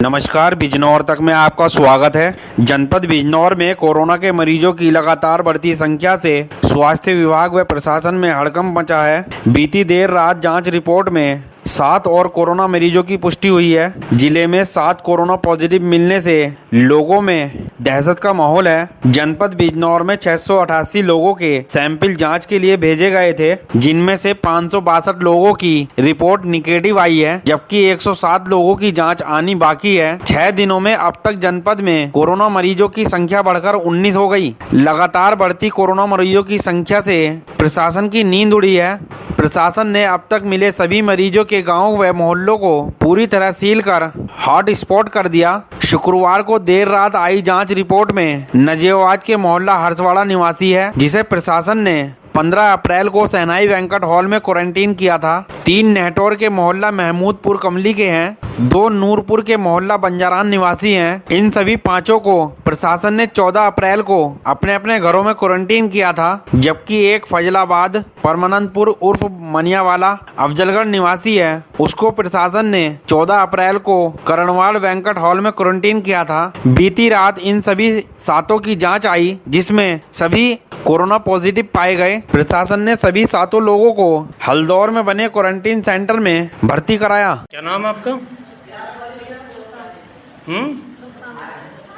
नमस्कार, बिजनौर तक में आपका स्वागत है। जनपद बिजनौर में कोरोना के मरीजों की लगातार बढ़ती संख्या से स्वास्थ्य विभाग व प्रशासन में हड़कंप मचा है। बीती देर रात जांच रिपोर्ट में 7 और कोरोना मरीजों की पुष्टि हुई है। जिले में 7 कोरोना पॉजिटिव मिलने से लोगों में दहशत का माहौल है। जनपद बिजनौर में 688 लोगों के सैंपल जांच के लिए भेजे गए थे, जिनमें से 562 लोगों की रिपोर्ट निगेटिव आई है, जबकि 107 लोगों की जांच आनी बाकी है। 6 दिनों में अब तक जनपद में कोरोना मरीजों की संख्या बढ़कर 19 हो गई। लगातार बढ़ती कोरोना मरीजों की संख्या से प्रशासन की नींद उड़ी है। प्रशासन ने अब तक मिले सभी मरीजों के गांव व मोहल्लों को पूरी तरह सील कर हॉट स्पॉट कर दिया। शुक्रवार को देर रात आई जांच रिपोर्ट में नजेवाज के मोहल्ला हर्षवाड़ा निवासी है, जिसे प्रशासन ने 15 अप्रैल को सहनाई वेंकट हॉल में क्वारंटीन किया था। 3 नेहटौर के मोहल्ला महमूदपुर कमली के हैं, 2 नूरपुर के मोहल्ला बंजारान निवासी हैं। इन सभी 5 को प्रशासन ने 14 अप्रैल को अपने अपने घरों में क्वारंटीन किया था, जबकि एक फजलाबाद परमानंदपुर उर्फ मनियावाला अफजलगढ़ निवासी है, उसको प्रशासन ने 14 अप्रैल को करणवाड़ वेंकट हॉल में क्वारंटीन किया था। बीती रात इन सभी 7 की जाँच आई, जिसमें सभी कोरोना पॉजिटिव पाए गए। प्रशासन ने सभी 7 लोगों को हल्दौर में बने क्वारंटीन सेंटर में भर्ती कराया। क्या नाम है आपका?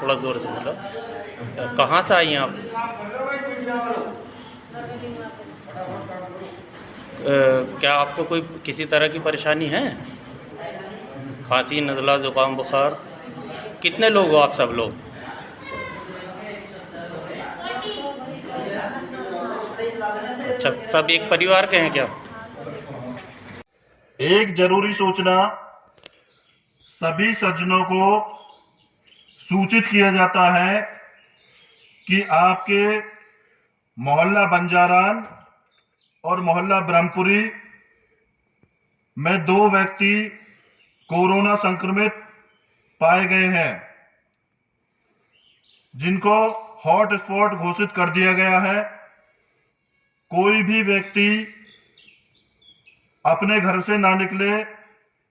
थोड़ा जोर से बोलो। कहाँ से आई हैं आप? क्या आपको कोई किसी तरह की परेशानी है? खांसी, नज़ला, जुकाम, बुखार? कितने लोग हो आप सब लोग? अच्छा, सब एक परिवार के हैं क्या? एक जरूरी सूचना सभी सज्जनों को सूचित किया जाता है कि आपके मोहल्ला बंजारान और मोहल्ला ब्रह्मपुरी में 2 व्यक्ति कोरोना संक्रमित पाए गए हैं, जिनको हॉट स्पॉट घोषित कर दिया गया है। कोई भी व्यक्ति अपने घर से ना निकले,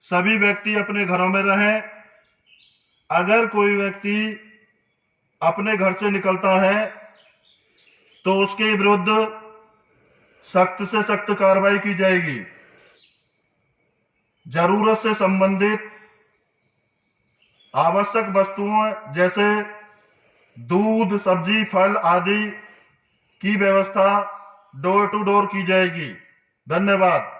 सभी व्यक्ति अपने घरों में रहें। अगर कोई व्यक्ति अपने घर से निकलता है तो उसके विरुद्ध सख्त से सख्त कार्रवाई की जाएगी। जरूरत से संबंधित आवश्यक वस्तुओं जैसे दूध, सब्जी, फल आदि की व्यवस्था डोर टू डोर की जाएगी। धन्यवाद।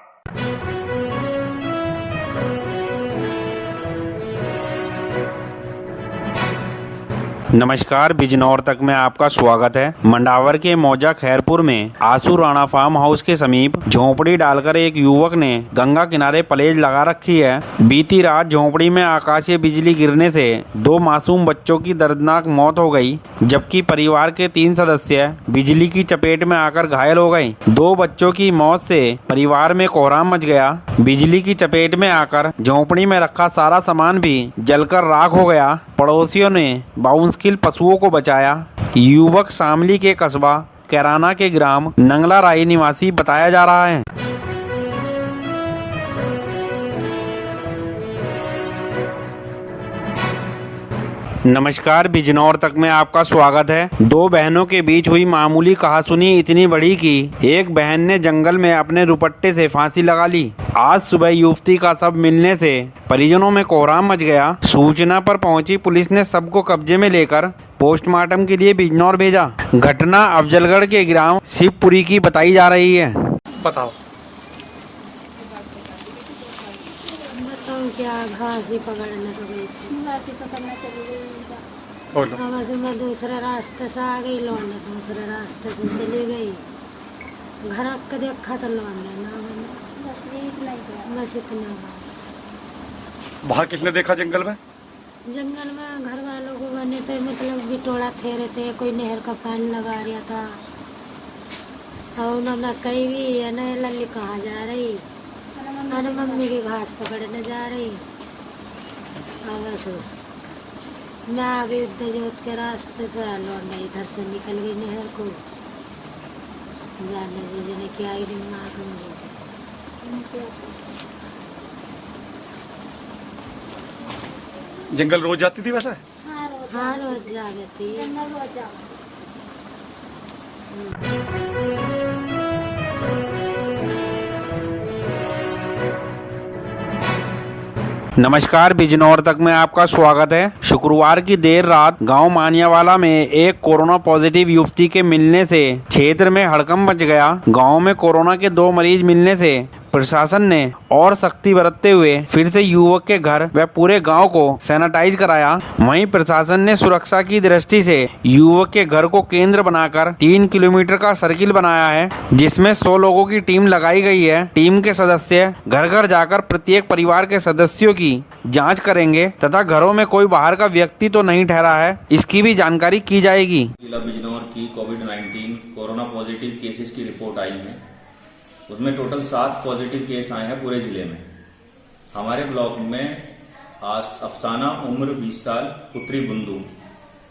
नमस्कार, बिजनौर तक में आपका स्वागत है। मंडावर के मौजा खैरपुर में आसू राणा फार्म हाउस के समीप झोंपड़ी डालकर एक युवक ने गंगा किनारे पलेज लगा रखी है। बीती रात झोंपड़ी में आकाशीय बिजली गिरने से 2 मासूम बच्चों की दर्दनाक मौत हो गई, जबकि परिवार के 3 सदस्य बिजली की चपेट में आकर घायल हो गए। 2 बच्चों की मौत से परिवार में कोहराम मच गया। बिजली की चपेट में आकर झोंपड़ी में रखा सारा सामान भी जलकर राख हो गया। पड़ोसियों ने बाउंसकिल पशुओं को बचाया। युवक शामली के कस्बा कैराना के ग्राम नंगला राई निवासी बताया जा रहा है। नमस्कार, बिजनौर तक में आपका स्वागत है। 2 बहनों के बीच हुई मामूली कहासुनी इतनी बड़ी कि एक बहन ने जंगल में अपने दुपट्टे से फांसी लगा ली। आज सुबह युवती का शव मिलने से परिजनों में कोहराम मच गया। सूचना पर पहुंची पुलिस ने शव को कब्जे में लेकर पोस्टमार्टम के लिए बिजनौर भेजा। घटना अफजलगढ़ के ग्राम शिवपुरी की बताई जा रही है। बताओ। क्या घास ही पकड़ने को गई थी। घास ही पकड़ना चली गई। बस मैं दूसरे रास्ते से आ गई, लौंडे दूसरे रास्ते से चली गई। घर आके देखा तो लौंडे ना बने। बस ये इतना ही हुआ। बस इतना बात। वहाँ किसने देखा जंगल में? जंगल में घर वालों को बने थे, मतलब बिटोड़ा ठहरे थे, कोई नहर का पानी लगा रहा था। और उन्होंने कही भी है ना, लल्ली कहाँ जा रही? अरे मम्मी की घास पकड़ने जा रही। बस मैं आ गई जोत के रास्ते से, लौंडा इधर से निकल गई नहर को। जाने दीजिए क्या ही दिमाग में। जंगल रोज जाती थी वैसे? हाँ रोज जागे थी। जंगल रोज जाओ। नमस्कार, बिजनौर तक में आपका स्वागत है। शुक्रवार की देर रात गांव मानियावाला में एक कोरोना पॉजिटिव युवती के मिलने से क्षेत्र में हड़कंप मच गया। गांव में कोरोना के 2 मरीज मिलने से प्रशासन ने और सख्ती बरतते हुए फिर से युवक के घर व पूरे गांव को सैनिटाइज कराया। वहीं प्रशासन ने सुरक्षा की दृष्टि से युवक के घर को केंद्र बनाकर 3 किलोमीटर का सर्किल बनाया है, जिसमें 100 लोगों की टीम लगाई गई है। टीम के सदस्य घर घर जाकर प्रत्येक परिवार के सदस्यों की जांच करेंगे तथा घरों में कोई बाहर का व्यक्ति तो नहीं ठहरा है, इसकी भी जानकारी की जाएगी। जिला बिजनौर की कोविड-19 कोरोना पॉजिटिव केसेस की रिपोर्ट आई है। उसमें टोटल 7 पॉजिटिव केस आए हैं पूरे जिले में। हमारे ब्लॉक में अफसाना उम्र 20 साल पुत्री बुंदू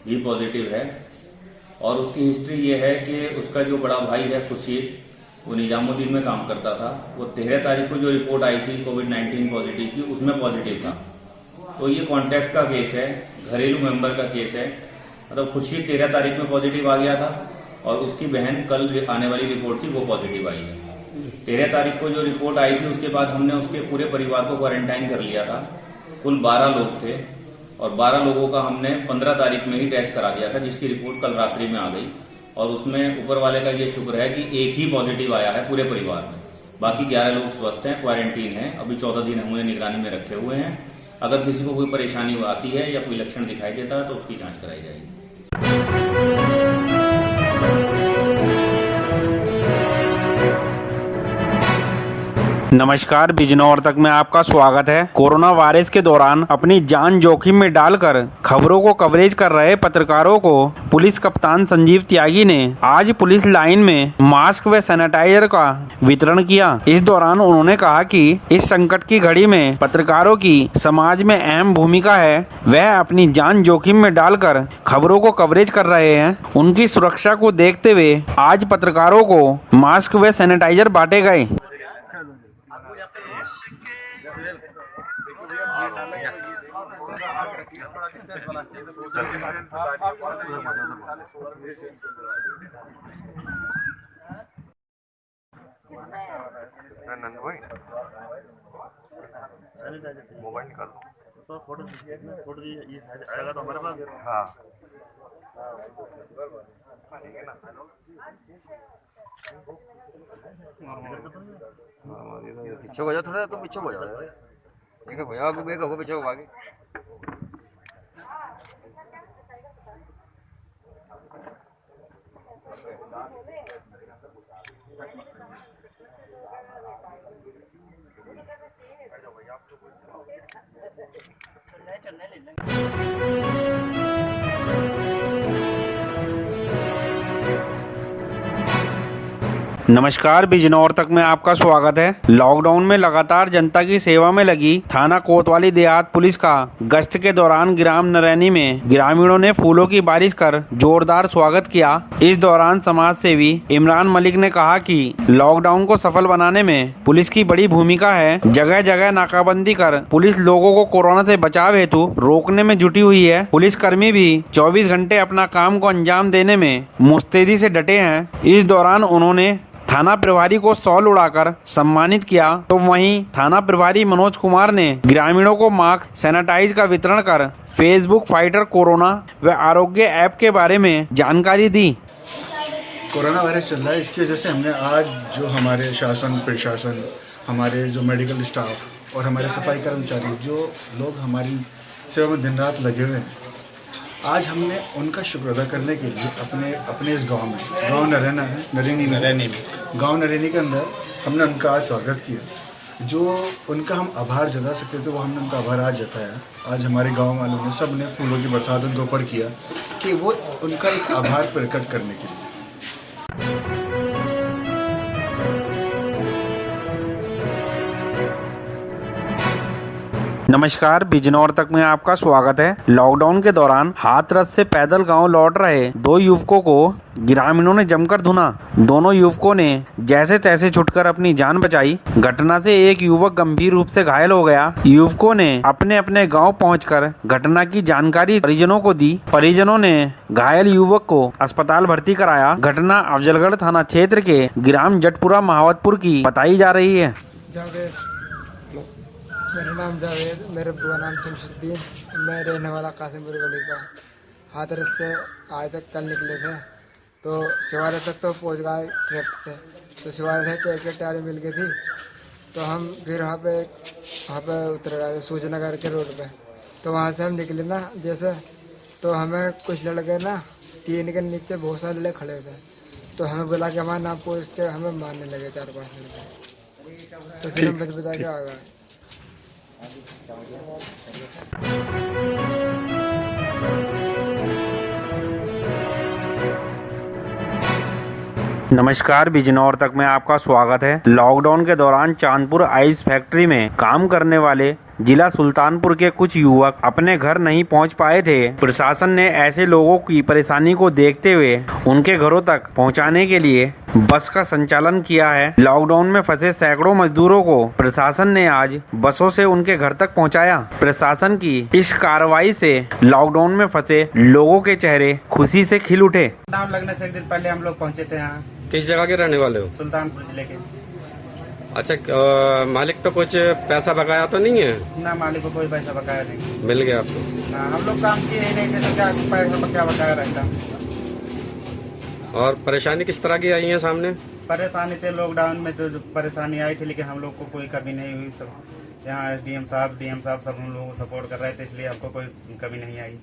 भी पॉजिटिव है और उसकी हिस्ट्री ये है कि उसका जो बड़ा भाई है खुर्शीद, वो निजामुद्दीन में काम करता था। वो 13 तारीख को जो रिपोर्ट आई थी कोविड-19 पॉजिटिव की, उसमें पॉजिटिव था। तो ये कॉन्टैक्ट का केस है, घरेलू मेंबर का केस है। मतलब खुर्शीद 13 तारीख में पॉजिटिव आ गया था और उसकी बहन कल आने वाली रिपोर्ट थी, वो पॉजिटिव आई है। 13 तारीख को जो रिपोर्ट आई थी उसके बाद हमने उसके पूरे परिवार को क्वारंटाइन कर लिया था। कुल 12 लोग थे और 12 लोगों का हमने 15 तारीख में ही टेस्ट करा दिया था, जिसकी रिपोर्ट कल रात्रि में आ गई। और उसमें ऊपर वाले का ये शुक्र है कि एक ही पॉजिटिव आया है पूरे परिवार में। बाकी 11 लोग स्वस्थ हैं, क्वारंटीन हैं। अभी 14 दिन हम उन्हें निगरानी में रखे हुए हैं। अगर किसी को कोई परेशानी आती है या कोई लक्षण दिखाई देता है तो उसकी जांच कराई जाएगी। नमस्कार, बिजनौर तक में आपका स्वागत है। कोरोना वायरस के दौरान अपनी जान जोखिम में डालकर खबरों को कवरेज कर रहे पत्रकारों को पुलिस कप्तान संजीव त्यागी ने आज पुलिस लाइन में मास्क व सैनिटाइजर का वितरण किया। इस दौरान उन्होंने कहा कि इस संकट की घड़ी में पत्रकारों की समाज में अहम भूमिका है। वह अपनी जान जोखिम में डालकर खबरों को कवरेज कर रहे हैं। उनकी सुरक्षा को देखते हुए आज पत्रकारों को मास्क व सैनिटाइजर बांटे गए। मोबाइल निकाल तो फोटो दीजिए, ये आएगा तो हमारे पास। हाँ पीछे हो जाओ, थोड़ा तुम पीछे हो जाओ। देखो भैया आगे बेगो पीछे हो आगे। नमस्कार, बिजनौर तक में आपका स्वागत है। लॉकडाउन में लगातार जनता की सेवा में लगी थाना कोतवाली देहात पुलिस का गश्त के दौरान ग्राम नरैनी में ग्रामीणों ने फूलों की बारिश कर जोरदार स्वागत किया। इस दौरान समाज सेवी इमरान मलिक ने कहा कि लॉकडाउन को सफल बनाने में पुलिस की बड़ी भूमिका है। जगह जगह नाकाबंदी कर पुलिस लोगों को कोरोना से बचाव हेतु रोकने में जुटी हुई है। पुलिस कर्मी भी 24 घंटे अपना काम को अंजाम देने में मुस्तैदी से डटे हैं। इस दौरान उन्होंने थाना प्रभारी को शॉल उड़ाकर सम्मानित किया। तो वहीं थाना प्रभारी मनोज कुमार ने ग्रामीणों को मास्क सैनिटाइज का वितरण कर फेसबुक फाइटर कोरोना व आरोग्य ऐप के बारे में जानकारी दी। कोरोना वायरस चल रहा है, इसकी वजह से हमने आज जो हमारे शासन प्रशासन, हमारे जो मेडिकल स्टाफ और हमारे सफाई कर्मचारी, जो लोग हमारी सेवा में दिन रात लगे हुए हैं, आज हमने उनका शुक्र अदा करने के लिए अपने इस गांव में, गांव नरैनी गांव नरैनी के अंदर हमने उनका आज स्वागत किया। जो उनका हम आभार जता सकते थे, वो हमने उनका आभार आज जताया। आज हमारे गांव वालों ने सब ने फूलों की बरसात उनके ऊपर किया कि वो उनका एक आभार प्रकट करने के लिए। नमस्कार, बिजनौर तक में आपका स्वागत है। लॉकडाउन के दौरान हाथरस से पैदल गांव लौट रहे दो युवकों को ग्रामीणों ने जमकर धुना। दोनों युवकों ने जैसे तैसे छुटकर अपनी जान बचाई। घटना से एक युवक गंभीर रूप से घायल हो गया। युवकों ने अपने अपने गांव पहुंचकर घटना की जानकारी परिजनों को दी। परिजनों ने घायल युवक को अस्पताल भर्ती कराया। घटना अफजलगढ़ थाना क्षेत्र के ग्राम जटपुरा महावतपुर की बताई जा रही है। मेरा नाम जावेद, मेरे बुआ नाम शमशुद्दीन, मैं रहने वाला कासिमपुर गली का। हाथरस से आज तक कल निकले थे तो शिवालय तक तो पहुंच गए ट्रैक से। तो शिवालय से ट्रैक की टारी मिल गई थी तो हम फिर वहाँ पे उतर गए सूर्यनगर के रोड पे। तो वहाँ से हम निकले ना जैसे, तो हमें कुछ लड़के ना टीन के नीचे बहुत सारे लड़के खड़े थे। तो हमें बुला के हमारा नाम पूछ के हमें मारने लगे 4-5 लड़के। तो फिर हम बता के आ गए। नमस्कार, बिजनौर तक में आपका स्वागत है। लॉकडाउन के दौरान चांदपुर आइस फैक्ट्री में काम करने वाले जिला सुल्तानपुर के कुछ युवक अपने घर नहीं पहुंच पाए थे। प्रशासन ने ऐसे लोगों की परेशानी को देखते हुए उनके घरों तक पहुंचाने के लिए बस का संचालन किया है। लॉकडाउन में फंसे सैकड़ों मजदूरों को प्रशासन ने आज बसों से उनके घर तक पहुंचाया। प्रशासन की इस कार्रवाई से लॉकडाउन में फंसे लोगों के चेहरे खुशी से खिल उठे। लॉकडाउन लगने से एक दिन पहले हम लोग पहुंचे थे यहाँ। किस जगह के रहने वाले हो? सुल्तानपुर जिले के। अच्छा, मालिक पे कुछ पैसा बकाया तो नहीं है? ना, मालिक को कोई पैसा बकाया नहीं। मिल गया आपको? ना, हम लोग काम किए ही नहीं थे तो क्या पैसा क्या बकाया रहता। और परेशानी किस तरह की आई है सामने? परेशानी थे लॉकडाउन में तो परेशानी आई थी, लेकिन हम लोग को कोई कभी नहीं हुई। सब यहाँ डीएम साहब सब हम लोगों को सपोर्ट कर रहे थे, इसलिए हमको कोई कभी नहीं आई।